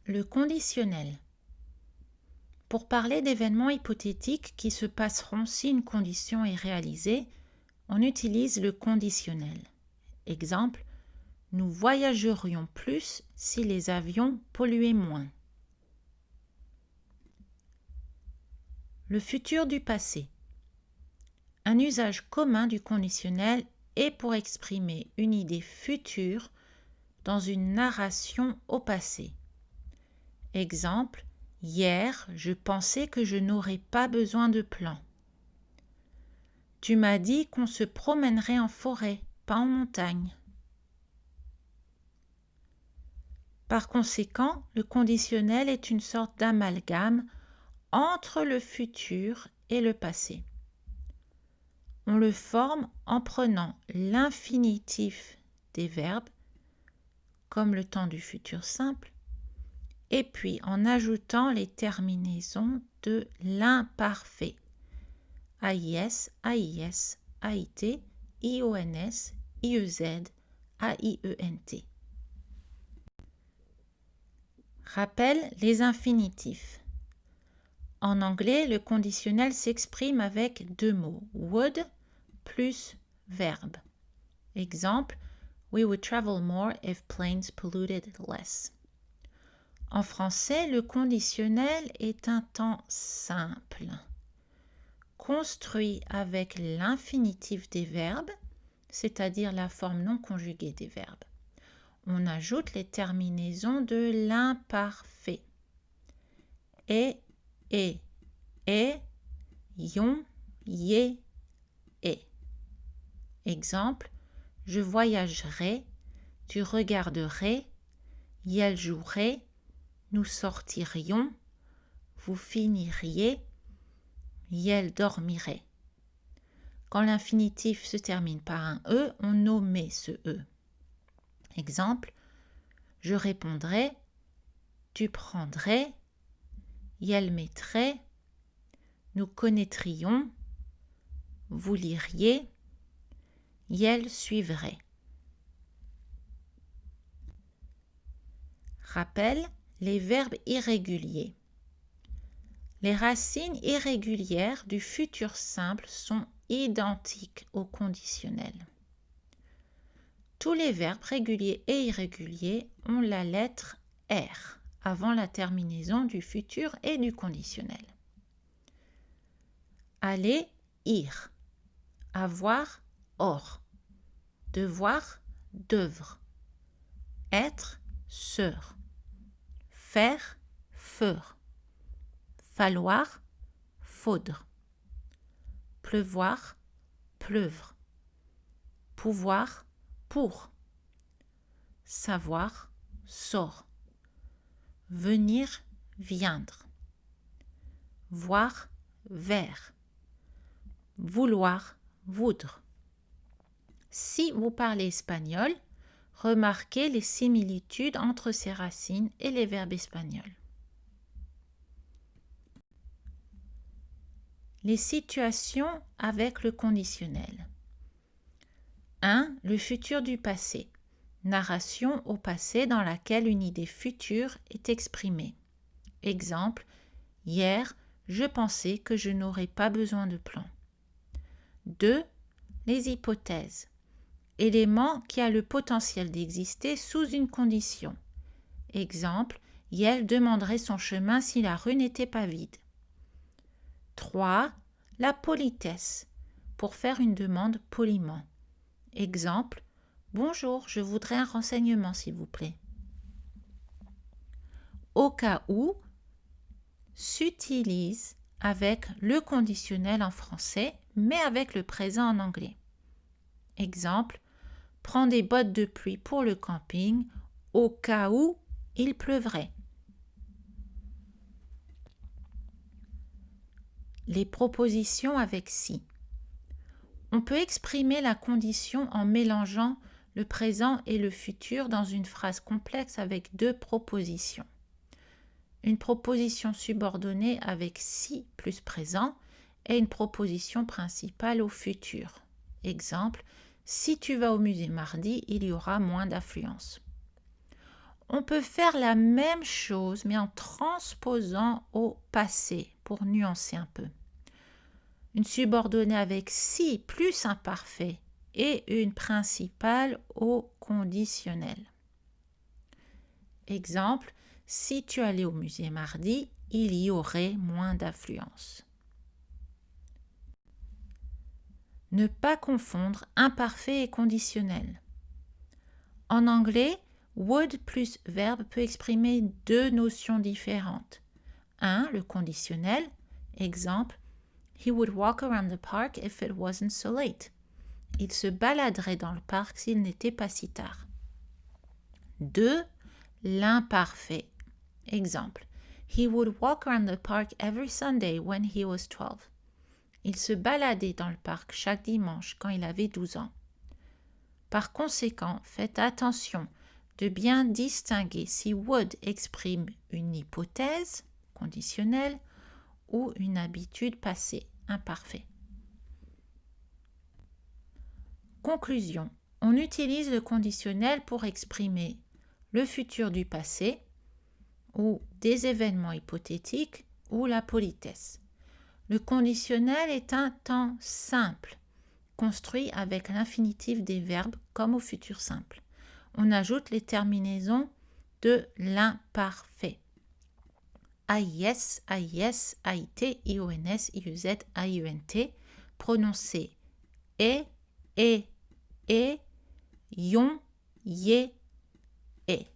Le conditionnel. Pour parler d'événements hypothétiques qui se passeront si une condition est réalisée, on utilise le conditionnel. Exemple, nous voyagerions plus si les avions polluaient moins. Le futur du passé. Un usage commun du conditionnel est pour exprimer une idée future dans une narration au passé. Exemple, hier, je pensais que je n'aurais pas besoin de plan. Tu m'as dit qu'on se promènerait en forêt, pas en montagne. Par conséquent, le conditionnel est une sorte d'amalgame entre le futur et le passé. On le forme en prenant l'infinitif des verbes, comme le temps du futur simple, et puis en ajoutant les terminaisons de l'imparfait. AIS, AIS, AIT, IONS, IEZ, AIENT. Rappel les infinitifs. En anglais, le conditionnel s'exprime avec deux mots, would plus verbe. Exemple, we would travel more if planes polluted less. En français, le conditionnel est un temps simple, construit avec l'infinitif des verbes, c'est-à-dire la forme non conjuguée des verbes. On ajoute les terminaisons de l'imparfait. Et, yon, yé, et. Exemple, je voyagerai, tu regarderais, elle jouerait, nous sortirions, vous finiriez, elle dormirait. Quand l'infinitif se termine par un E, on omet ce E. Exemple, je répondrai, tu prendrais, elle mettrait, nous connaîtrions, vous liriez, elle suivrait. Rappel, les verbes irréguliers. Les racines irrégulières du futur simple sont identiques au conditionnel. Tous les verbes réguliers et irréguliers ont la lettre R avant la terminaison du futur et du conditionnel. Aller, ir. Avoir, or. Devoir, devre. Être, seur. Faire, feur. Falloir, faudre. Pleuvoir, pleuvre. Pouvoir, pour. Savoir, sort. Venir, viendre. Voir, vers. Vouloir, voudre. Si vous parlez espagnol, remarquez les similitudes entre ces racines et les verbes espagnols. Les situations avec le conditionnel. 1. Le futur du passé. Narration au passé dans laquelle une idée future est exprimée. Exemple, hier, je pensais que je n'aurais pas besoin de plan. 2. Les hypothèses. Élément qui a le potentiel d'exister sous une condition. Exemple, Yael demanderait son chemin si la rue n'était pas vide. 3. La politesse, pour faire une demande poliment. Exemple, bonjour, je voudrais un renseignement s'il vous plaît. Au cas où, s'utilise avec le conditionnel en français, mais avec le présent en anglais. Exemple, prends des bottes de pluie pour le camping, au cas où il pleuvrait. Les propositions avec si. On peut exprimer la condition en mélangeant le présent et le futur dans une phrase complexe avec deux propositions. Une proposition subordonnée avec si plus présent et une proposition principale au futur. Exemple, si tu vas au musée mardi, il y aura moins d'affluence. On peut faire la même chose mais en transposant au passé pour nuancer un peu. Une subordonnée avec si plus un parfait et une principale au conditionnel. Exemple, si tu allais au musée mardi, il y aurait moins d'affluence. Ne pas confondre imparfait et conditionnel. En anglais, would plus verbe peut exprimer deux notions différentes. Un, le conditionnel. Exemple, he would walk around the park if it wasn't so late. Il se baladerait dans le parc s'il n'était pas si tard. 2. L'imparfait. Exemple, he would walk around the park every Sunday when he was 12. Il se baladait dans le parc chaque dimanche quand il avait 12 ans. Par conséquent, faites attention de bien distinguer si would exprime une hypothèse conditionnelle ou une habitude passée imparfait. Conclusion. On utilise le conditionnel pour exprimer le futur du passé ou des événements hypothétiques ou la politesse. Le conditionnel est un temps simple, construit avec l'infinitif des verbes comme au futur simple. On ajoute les terminaisons de l'imparfait. AIS, AIS, AIT, IONS, IUZ, AIUNT, prononcé et, ion, yé, et.